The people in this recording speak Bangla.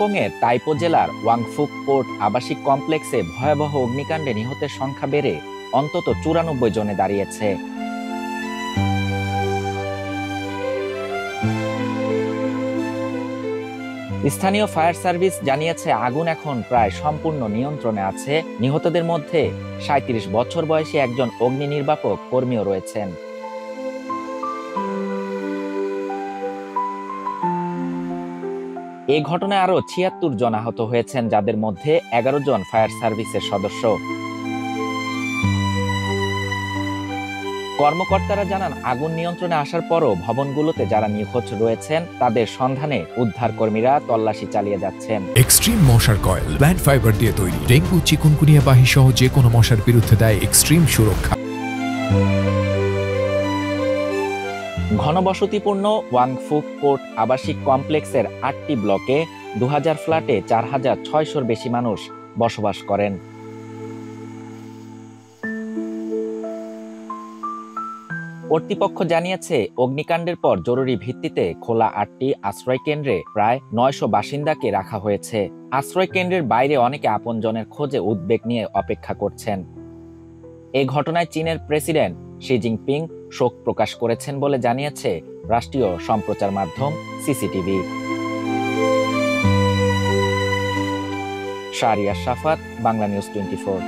হংকংয়ের তাইপো জেলার ওয়াংফুক পোর্ট আবাসিক কমপ্লেক্সে ভয়াবহ অগ্নিকাণ্ডে নিহতের সংখ্যা বেড়ে অন্তত ৯৪ জনে দাঁড়িয়েছে। স্থানীয় ফায়ার সার্ভিস জানিয়েছে আগুন এখন প্রায় সম্পূর্ণ নিয়ন্ত্রণে আছে। নিহতদের মধ্যে ৩৭ বছর বয়সী একজন অগ্নি নির্বাপক কর্মীও রয়েছেন। এই ঘটনায় আরো ৭৬ জন আহত হয়েছেন, যাদের মধ্যে ১১ জন ফায়ার সার্ভিসের সদস্য। কর্মকর্তারা জানান, আগুন নিয়ন্ত্রণে আসার পরও ভবনগুলোতে যারা নিখোঁজ রয়েছেন তাদের সন্ধানে উদ্ধার কর্মীরা তল্লাশি চালিয়ে যাচ্ছেন। এক্সট্রিম মশার কয়েল প্ল্যান্ট ফাইবার দিয়ে তৈরি, ডেঙ্গু, চিকুনগুনিয়া বাহি সহ যে কোনো মশার বিরুদ্ধে দেয় এক্সট্রিম সুরক্ষা। ঘনবসতিপূর্ণ ওয়াংফুক পোর্ট আবাসিক কমপ্লেক্সের ৮টি ব্লকে ২০০০ ফ্ল্যাটে ৪,৬০০-র বেশি মানুষ বসবাস করেন। কর্তৃপক্ষ জানিয়েছে, অগ্নিকাণ্ডের পর জরুরি ভিত্তিতে খোলা ৮টি আশ্রয় কেন্দ্রে প্রায় ৯০০ বাসিন্দাকে রাখা হয়েছে। আশ্রয় কেন্দ্রের বাইরে অনেকে আপনজনের খোঁজে উদ্বেগ নিয়ে অপেক্ষা করছেন। এই ঘটনায় চীনের প্রেসিডেন্ট শি জিনপিং শোক প্রকাশ করেছেন বলে জানিয়েছে রাষ্ট্রীয় সম্প্রচার মাধ্যম সিসিটিভি। শাহরিয়ার শাফাত, বাংলা নিউজ 24।